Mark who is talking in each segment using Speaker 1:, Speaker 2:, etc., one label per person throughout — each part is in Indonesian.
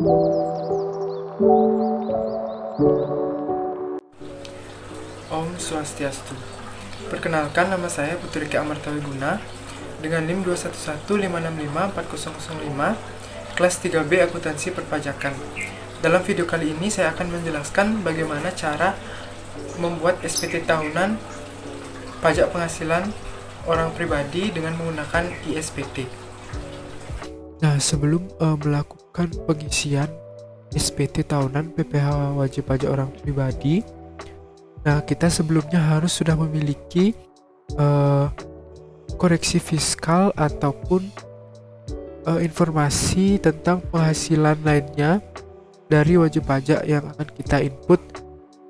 Speaker 1: Om Swastiastu. Perkenalkan, nama saya Putrika Amartawiguna dengan NIM 2115654005, kelas 3B Akuntansi Perpajakan. Dalam video kali ini saya akan menjelaskan bagaimana cara membuat SPT tahunan pajak penghasilan orang pribadi dengan menggunakan ISPT. Nah, sebelum melakukan pengisian SPT tahunan PPh wajib pajak orang pribadi, nah kita sebelumnya harus sudah memiliki koreksi fiskal ataupun informasi tentang penghasilan lainnya dari wajib pajak yang akan kita input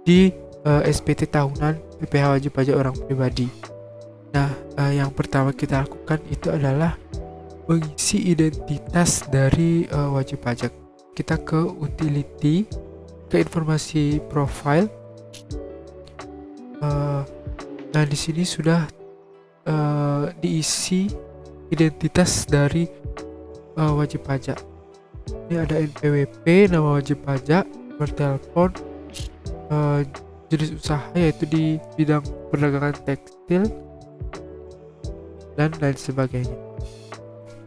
Speaker 1: di SPT tahunan PPh wajib pajak orang pribadi. Nah, yang pertama kita lakukan itu adalah mengisi identitas dari wajib pajak. Kita ke utility, ke informasi profile. Nah, di sini sudah diisi identitas dari wajib pajak. Ini ada NPWP, nama wajib pajak, nomor telepon, jenis usaha yaitu di bidang perdagangan tekstil, dan lain sebagainya.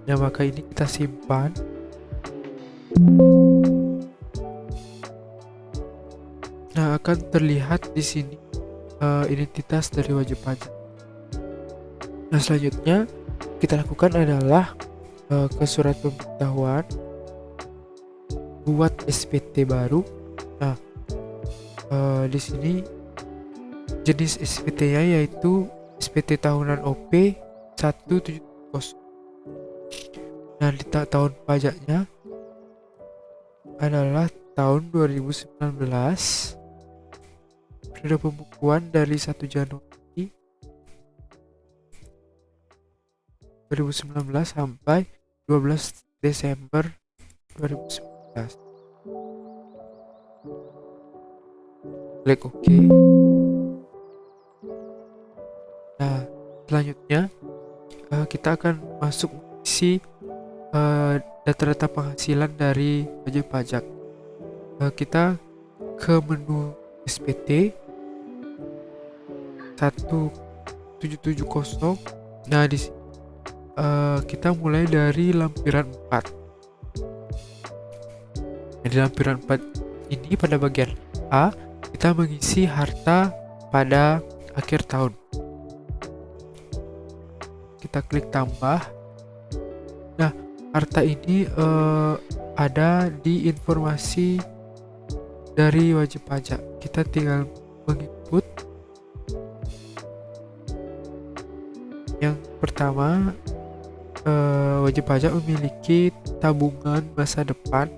Speaker 1: Nah, maka ini kita simpan. Nah, akan terlihat di sini identitas dari wajib pajak. Nah, selanjutnya kita lakukan adalah ke surat pemberitahuan, buat SPT baru. Nah, di sini jenis SPT-nya yaitu SPT tahunan OP 170. Nah, di tahun pajaknya adalah tahun 2019. Periode pembukuan dari 1 Januari 2019 sampai 12 Desember 2019. Klik OK. Nah, selanjutnya kita akan masuk isi data-data penghasilan dari wajib pajak. Kita ke menu SPT 1770. Nah, di sini kita mulai dari lampiran 4. Nah, di lampiran 4 ini pada bagian A kita mengisi harta pada akhir tahun. Kita klik tambah. Nah, harta ini ada di informasi dari wajib pajak. Kita tinggal menginput. Yang pertama, wajib pajak memiliki tabungan masa depan.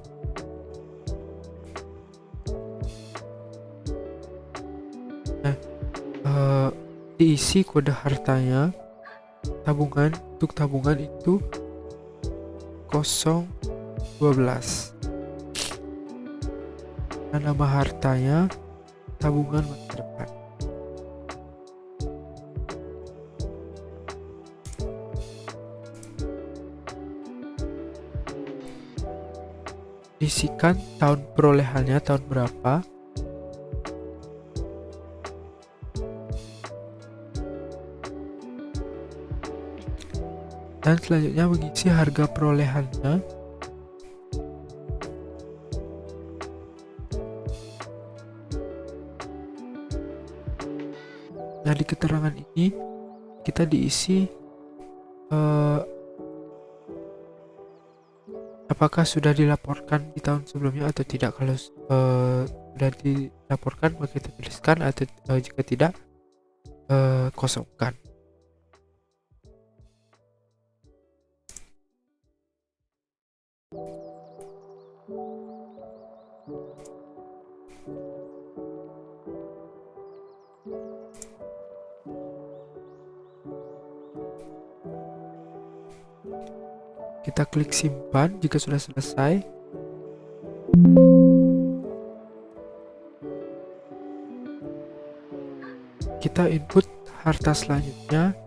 Speaker 1: Nah, diisi kode hartanya. Tabungan, untuk tabungan itu 012. Dan nama hartanya tabungan masa depan. Isikan tahun perolehannya tahun berapa. Dan selanjutnya mengisi harga perolehannya. Nah, di keterangan ini kita diisi apakah sudah dilaporkan di tahun sebelumnya atau tidak. Kalau sudah dilaporkan maka kita tuliskan, atau jika tidak kosongkan. Kita klik simpan jika sudah selesai. Kita input harta selanjutnya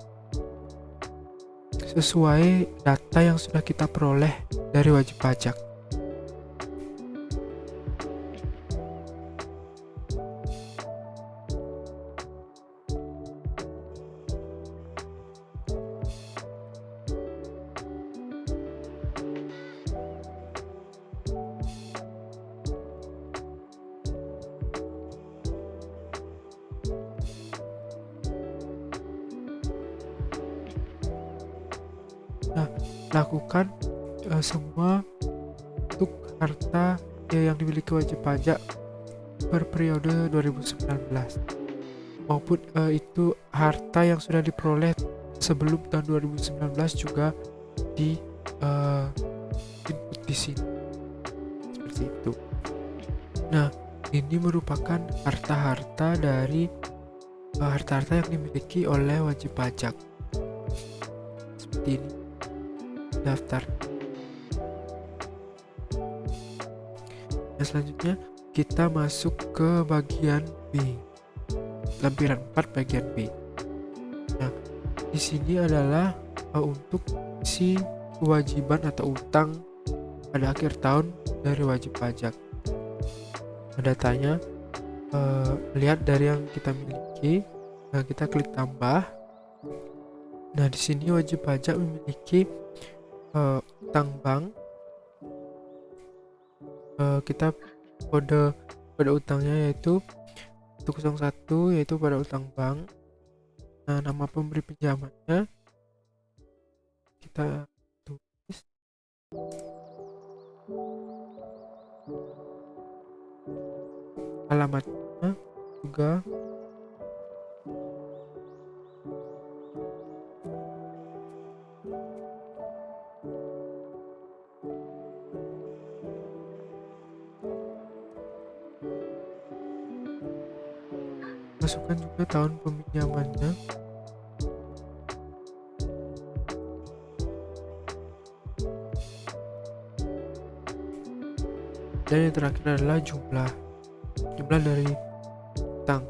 Speaker 1: sesuai data yang sudah kita peroleh dari wajib pajak. lakukan semua untuk harta yang dimiliki wajib pajak per periode 2019 maupun itu harta yang sudah diperoleh sebelum tahun 2019 juga di input di sini seperti itu. Nah, ini merupakan harta-harta dari harta-harta yang dimiliki oleh wajib pajak seperti ini daftar. Nah, selanjutnya kita masuk ke bagian B, lampiran 4 bagian B. Nah, di sini adalah untuk si kewajiban atau utang pada akhir tahun dari wajib pajak. Datanya lihat dari yang kita miliki. Nah, kita klik tambah. Nah, di sini wajib pajak memiliki utang bank. Kita kode utangnya yaitu 101, yaitu pada utang bank. Nah, nama pemberi pinjamannya kita tulis. Alamatnya juga. Masukkan juga tahun peminjamannya. Dan yang terakhir adalah jumlah dari utang.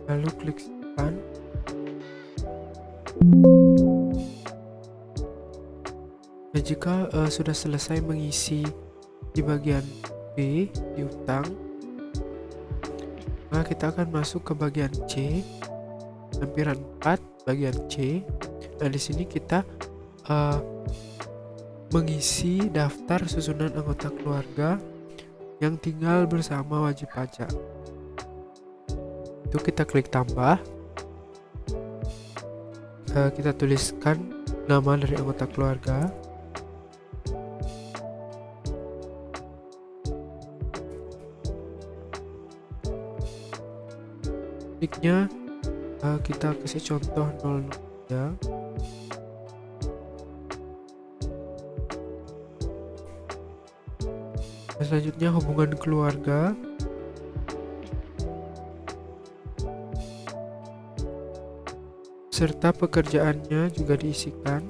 Speaker 1: Lalu klik simpan. Nah, jika sudah selesai mengisi di bagian B di utang, maka kita akan masuk ke bagian C, lampiran 4 bagian C. Nah, di sini kita mengisi daftar susunan anggota keluarga yang tinggal bersama wajib pajak. Itu kita klik tambah. Kita tuliskan nama dari anggota keluarga. Nicknya kita kasih contoh 00 ya. Selanjutnya hubungan keluarga. Serta pekerjaannya juga diisikan.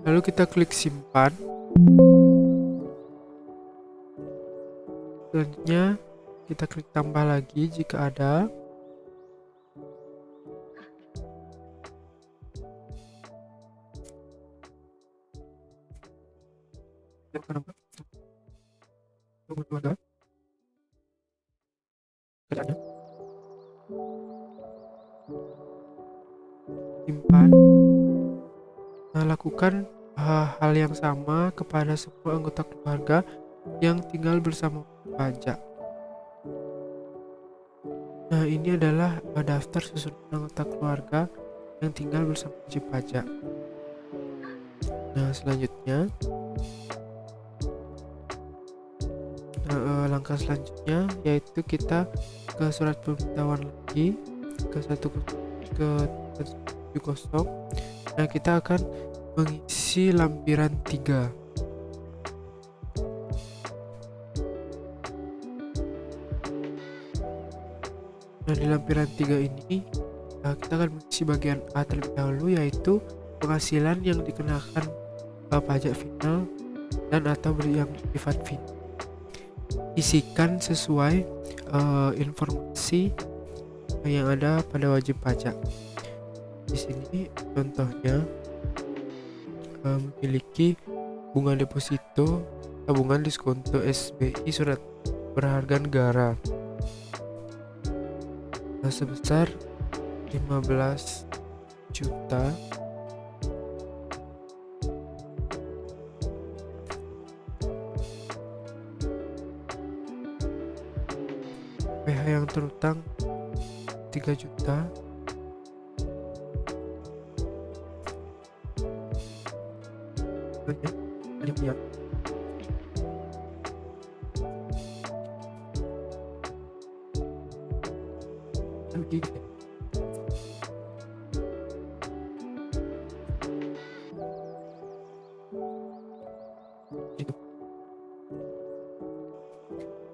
Speaker 1: Lalu kita klik simpan. Selanjutnya kita klik tambah lagi jika ada. Simpan. Nah, lakukan hal yang sama kepada semua anggota keluarga yang tinggal bersama pajak. Nah, ini adalah daftar susunan anggota keluarga yang tinggal bersama wajib pajak. Nah, selanjutnya langkah selanjutnya yaitu kita ke surat pemberitahuan lagi ke 170. Nah, kita akan mengisi lampiran 3. Nah, di lampiran 3 ini kita akan mengisi bagian A terlebih dahulu, yaitu penghasilan yang dikenakan pajak final dan atau yang bersifat final. Isikan sesuai informasi yang ada pada wajib pajak. Di sini contohnya memiliki bunga deposito, tabungan diskonto SBI, surat berharga negara sebesar 15 juta. terutang 3 juta. Ya.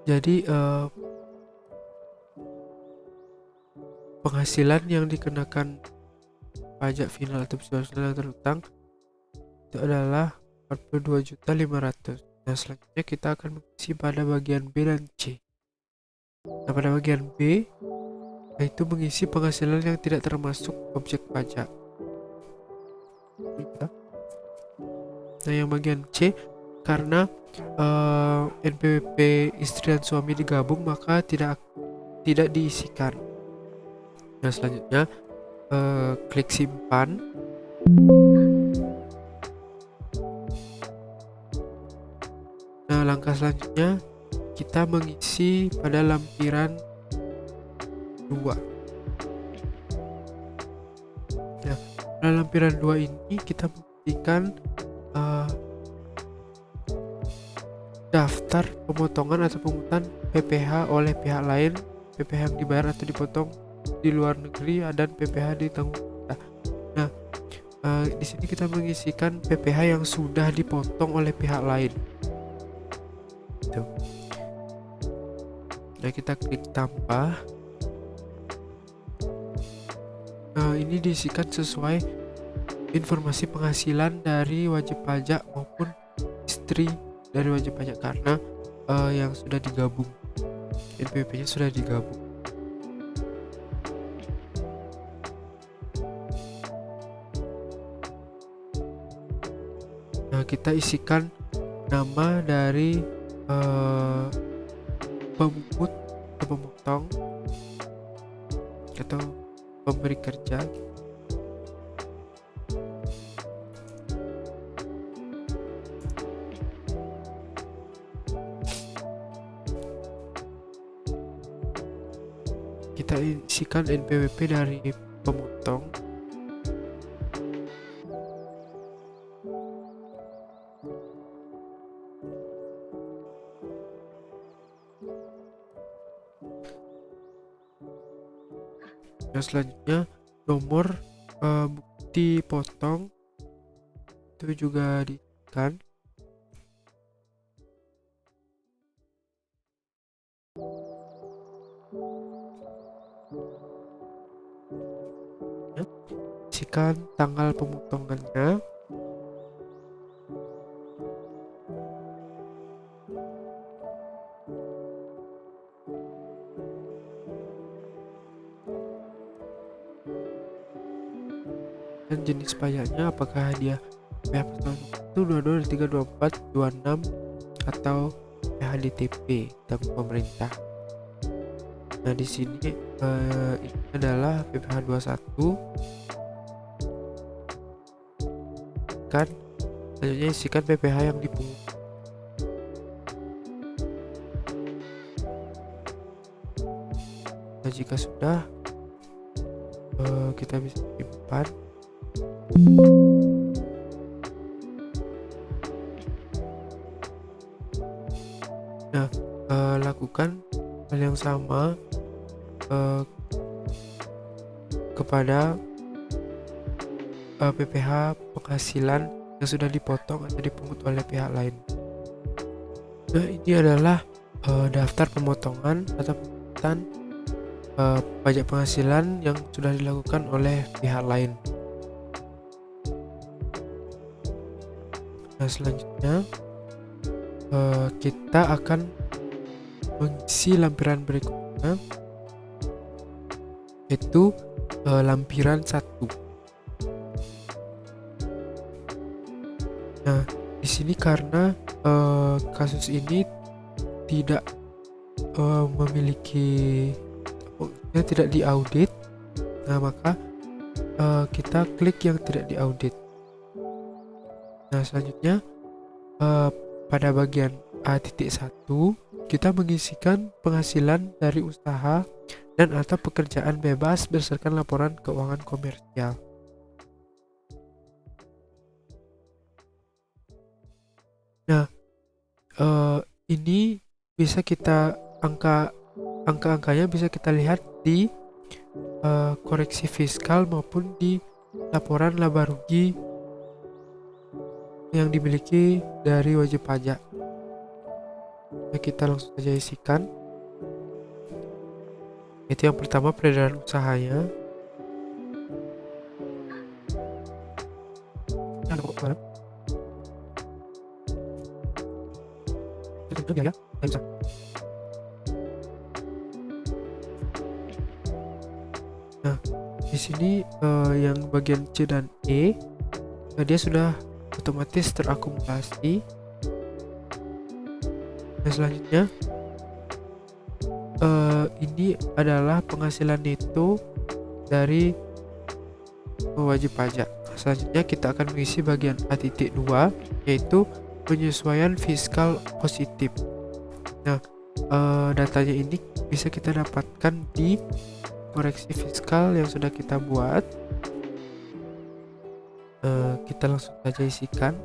Speaker 1: Jadi penghasilan yang dikenakan pajak final atau personal yang terutang itu adalah 42.500.000. Nah, selanjutnya kita akan mengisi pada bagian B dan C. Nah, pada bagian B yaitu mengisi penghasilan yang tidak termasuk objek pajak. Nah, yang bagian C, karena NPWP istri dan suami digabung maka tidak diisikan. Nah, selanjutnya klik simpan. Nah, langkah selanjutnya kita mengisi pada lampiran 2. Nah, pada lampiran 2 ini kita mengisikan daftar pemotongan atau pungutan PPh oleh pihak lain, PPh yang dibayar atau dipotong di luar negeri, dan PPh ditanggung kita. Nah, di sini kita mengisikan PPh yang sudah dipotong oleh pihak lain. Gitu. Nah, kita klik tambah. Nah, ini diisikan sesuai informasi penghasilan dari wajib pajak maupun istri dari wajib pajak, karena yang sudah digabung, NPWP-nya sudah digabung. Nah, kita isikan nama dari pemungut atau pemotong atau pemberi kerja. Kita isikan NPWP dari pemotong. Nah, selanjutnya nomor bukti potong itu juga diisikan. Isikan tanggal pemotongannya. Dan jenis pajaknya, apakah dia PH personal 1, 22, 23, 24, 26 atau PHDTP tanggung pemerintah. Nah, di sini ini adalah PPh 21. Kan selanjutnya isikan PPh yang dipungut. Nah, jika sudah kita bisa simpan. Nah, lakukan hal yang sama kepada PPh penghasilan yang sudah dipotong atau dipungut oleh pihak lain. Nah, ini adalah daftar pemotongan atau pungutan pajak penghasilan yang sudah dilakukan oleh pihak lain. Nah, selanjutnya kita akan mengisi lampiran berikutnya, yaitu lampiran 1. Nah, di sini karena kasus ini tidak memiliki, tidak diaudit, nah maka kita klik yang tidak diaudit. Nah, selanjutnya pada bagian A.1 kita mengisikan penghasilan dari usaha dan atau pekerjaan bebas berdasarkan laporan keuangan komersial. Nah, ini bisa kita angka-angkanya bisa kita lihat di koreksi fiskal maupun di laporan laba rugi yang dimiliki dari wajib pajak. Nah, kita langsung saja isikan. Itu yang pertama, peredaran usahanya. Nah, di sini yang bagian C dan E, dia sudah otomatis terakumulasi. Nah, selanjutnya ini adalah penghasilan neto dari wajib pajak. Selanjutnya kita akan mengisi bagian A.2, yaitu penyesuaian fiskal positif. Nah, datanya ini bisa kita dapatkan di koreksi fiskal yang sudah kita buat. Kita langsung saja isikan.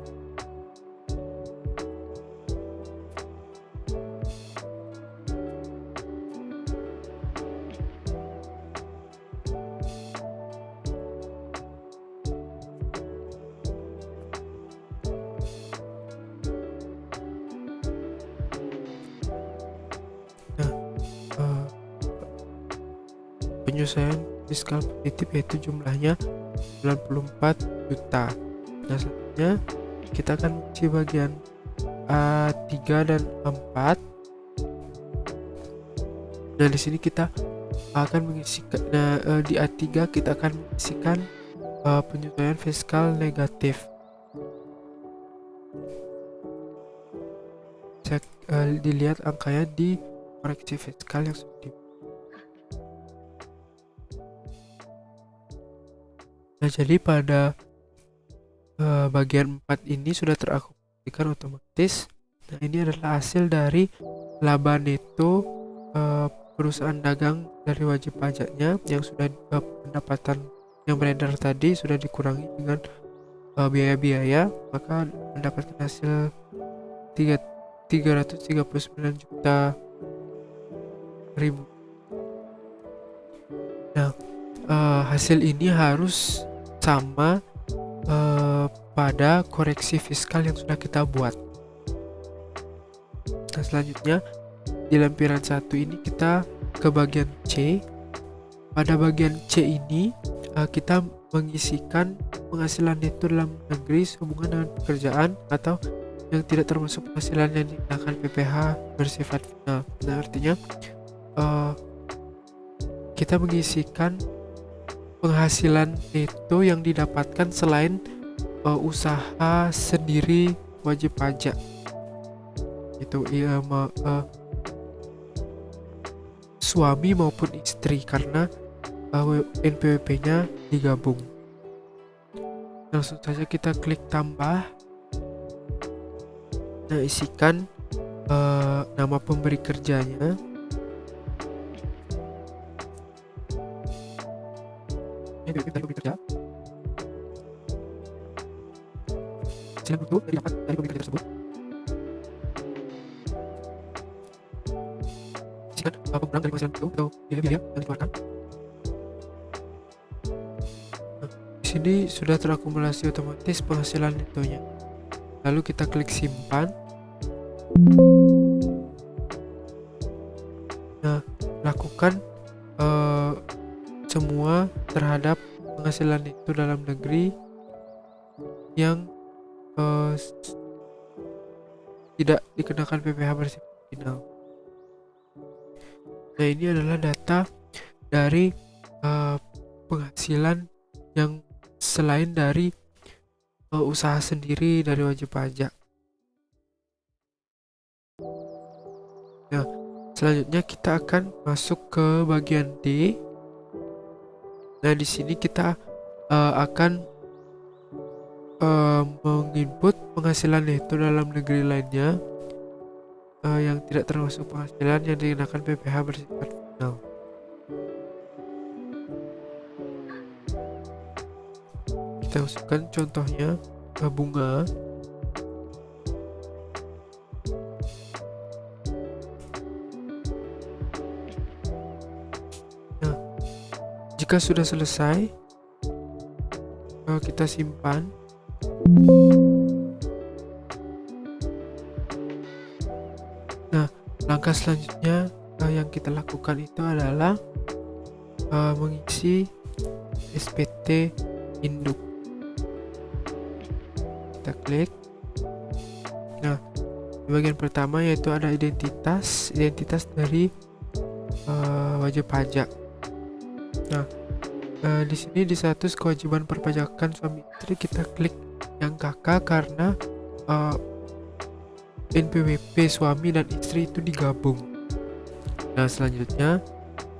Speaker 1: Penyesuaian fiskal positif yaitu jumlahnya 94 juta. Nah, selanjutnya kita akan mengisi bagian A3 dan A4. Nah, di sini kita akan mengisi di A3 kita akan mengisikan penyesuaian fiskal negatif. Cek dilihat angkanya di koreksi fiskal yang sudah. Nah, jadi pada bagian 4 ini sudah terakumulasikan otomatis. Nah, ini adalah hasil dari laba neto perusahaan dagang dari wajib pajaknya yang sudah pendapatan yang beredar tadi sudah dikurangi dengan biaya-biaya, maka mendapatkan hasil 339 juta ribu. Nah, hasil ini harus sama pada koreksi fiskal yang sudah kita buat. Nah, selanjutnya di lampiran 1 ini kita ke bagian C. Pada bagian C ini kita mengisikan penghasilan neto dalam negeri sehubungan dengan pekerjaan atau yang tidak termasuk penghasilan yang dikenakan PPh bersifat final. Nah, artinya kita mengisikan penghasilan neto yang didapatkan selain usaha sendiri wajib pajak. Itu suami maupun istri, karena NPWP-nya digabung. Langsung saja kita klik tambah. Nah, isikan nama pemberi kerjanya. Dari kerja. Silang untuk didapat dari pemberi kerja tersebut. Isikan pengurang dari penghasilan itu atau biaya-biaya yang dikeluarkan. Nah, di sini sudah terakumulasi otomatis penghasilan netonya. Lalu kita klik simpan. Nah, lakukan semua terhadap penghasilan itu dalam negeri yang tidak dikenakan PPh bersifat final. Nah, ini adalah data dari penghasilan yang selain dari usaha sendiri dari wajib pajak. Nah, selanjutnya kita akan masuk ke bagian D. Nah, di sini kita akan menginput penghasilan neto dalam negeri lainnya yang tidak termasuk penghasilan yang dikenakan PPh bersifat final. kita masukkan contohnya bunga. Nah, jika sudah selesai, kita simpan. Nah, langkah selanjutnya yang kita lakukan itu adalah mengisi SPT induk. Kita klik. Nah, di bagian pertama yaitu ada identitas dari wajib pajak. Nah, di sini di status kewajiban perpajakan suami istri kita klik yang kakak karena NPWP suami dan istri itu digabung. Nah, selanjutnya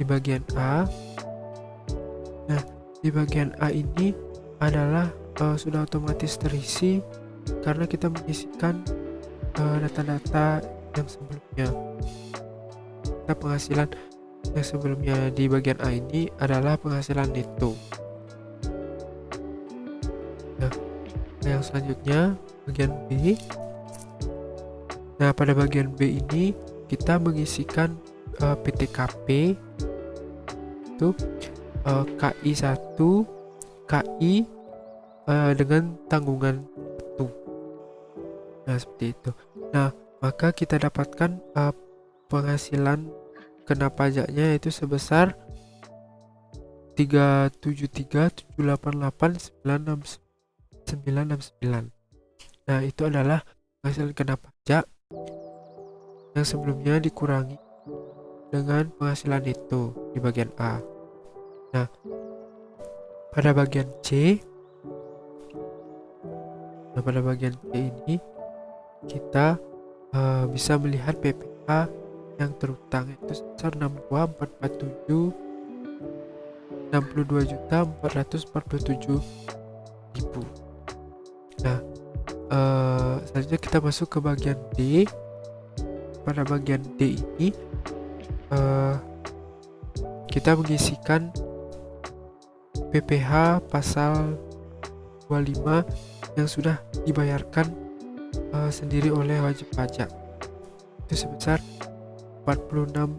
Speaker 1: di bagian A. Nah, di bagian A ini adalah sudah otomatis terisi karena kita mengisikan data-data yang sebelumnya. Kita penghasilan yang sebelumnya di bagian A ini adalah penghasilan neto. Nah, yang selanjutnya bagian B. Nah, pada bagian B ini kita mengisikan PTKP itu KI 1 KI dengan tanggungan 1. Nah, seperti itu. Nah, maka kita dapatkan penghasilan kena pajaknya yaitu sebesar 373.788.969. Nah, itu adalah penghasilan kena pajak yang sebelumnya dikurangi dengan penghasilan itu di bagian A. Nah, pada bagian C, ini kita bisa melihat PPh yang terutang itu sebesar 62.447.000. Nah, selanjutnya kita masuk ke bagian D. Pada bagian D ini kita mengisikan PPh pasal 25 yang sudah dibayarkan sendiri oleh wajib pajak itu sebesar 46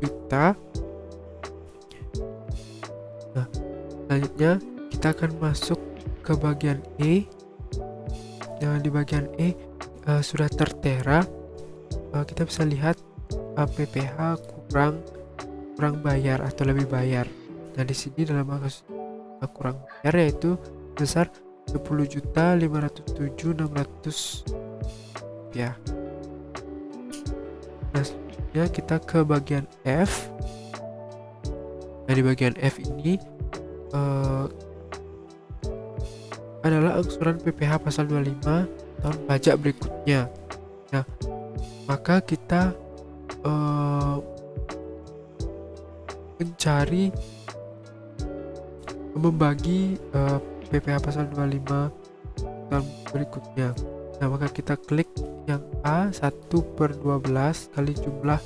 Speaker 1: juta. Nah, selanjutnya kita akan masuk ke bagian E. Nah, di bagian E sudah tertera. Kita bisa lihat PPh kurang bayar atau lebih bayar. Nah, di sini dalam kasus kurang bayar yaitu sebesar 10.507.600 rupiah. Nah, selanjutnya kita ke bagian F. Nah, di bagian F ini adalah angsuran PPh pasal 25 tahun pajak berikutnya. Nah, maka kita membagi PPh pasal 25 tahun berikutnya. Nah, maka kita klik yang A 1/12 kali jumlah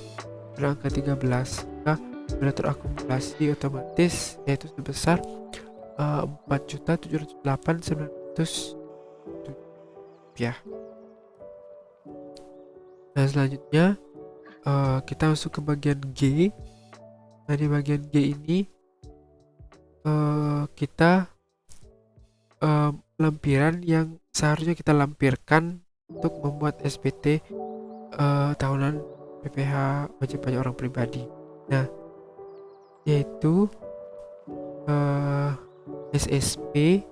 Speaker 1: berangka 13. Nah, sudah terakumulasi otomatis yaitu sebesar 4.708.900 rupiah. Nah, selanjutnya kita masuk ke bagian G. Nah, di bagian G ini kita lampiran yang seharusnya kita lampirkan untuk membuat SPT tahunan PPh wajib pajak orang pribadi. Nah, yaitu SSP,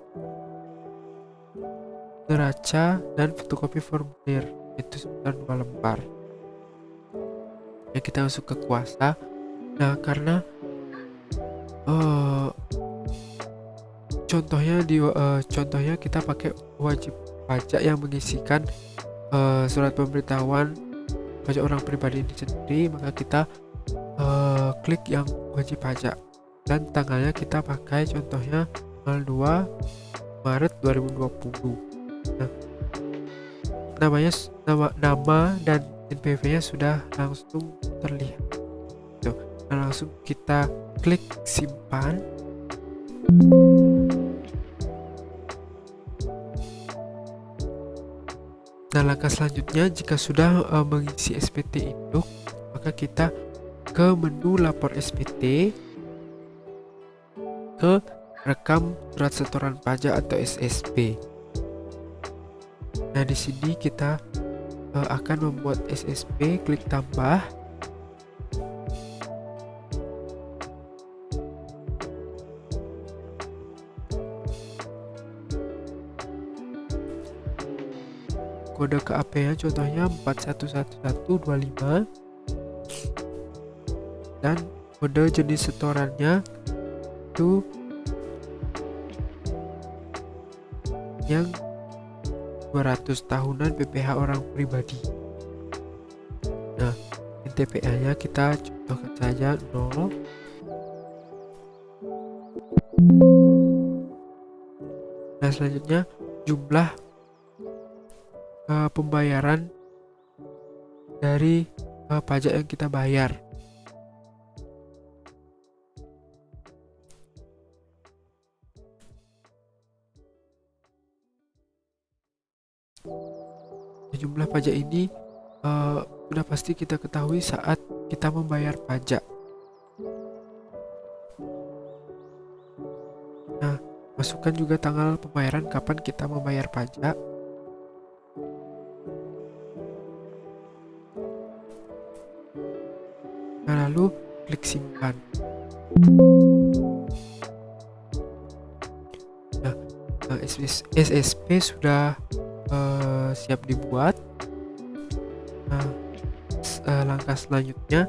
Speaker 1: neraca, dan fotokopi formulir itu sekitar 2 lembar. Ya, kita masuk ke kuasa. Nah, karena contohnya kita pakai wajib pajak yang mengisikan surat pemberitahuan pajak orang pribadi ini sendiri, maka kita klik yang wajib pajak dan tanggalnya kita pakai contohnya tanggal 2 Maret 2020. Nah, nama dan NPWP-nya sudah langsung terlihat. Nah, langsung kita klik simpan. Nah, langkah selanjutnya jika sudah mengisi SPT induk, maka kita ke menu lapor SPT, ke rekam surat setoran pajak atau SSP. Nah, di sini kita akan membuat SSP, klik tambah. Kode KAP-nya contohnya 411125 dan kode jenis setorannya itu yang 200 tahunan PPh orang pribadi. Nah, NTPA-nya kita contohkan saja 0. Nah, selanjutnya jumlah pembayaran dari pajak yang kita bayar. Jumlah pajak ini sudah pasti kita ketahui saat kita membayar pajak. Nah, masukkan juga tanggal pembayaran kapan kita membayar pajak. Nah, lalu klik simpan. Nah, SSP sudah siap dibuat. Nah, langkah selanjutnya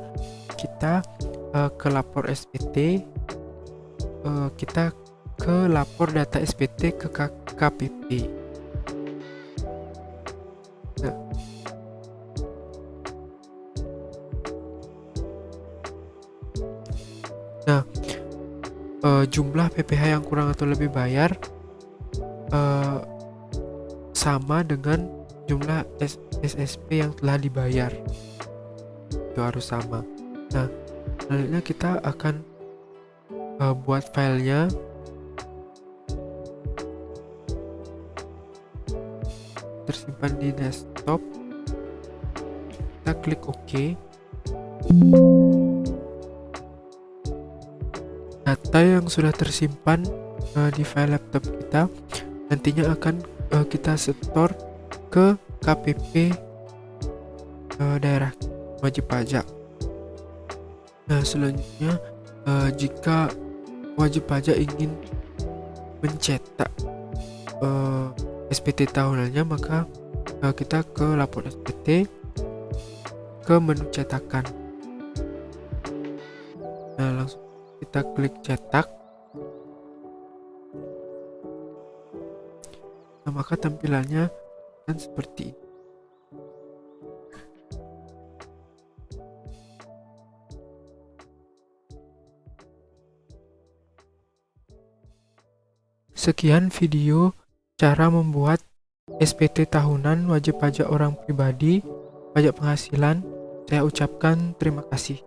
Speaker 1: kita ke lapor SPT, kita ke lapor data SPT ke KPP. Nah, jumlah PPh yang kurang atau lebih bayar sama dengan jumlah SSP yang telah dibayar, itu harus sama. Nah, selanjutnya kita akan buat filenya. Tersimpan di desktop, kita klik OK. Data yang sudah tersimpan di file laptop kita nantinya akan kita setor ke KPP daerah wajib pajak. Nah, selanjutnya jika wajib pajak ingin mencetak SPT tahunannya, maka kita ke lapor SPT, ke menu cetakan. Nah, langsung kita klik cetak. Nah, maka tampilannya akan seperti ini. Sekian video cara membuat SPT tahunan wajib pajak orang pribadi, pajak penghasilan. Saya ucapkan terima kasih.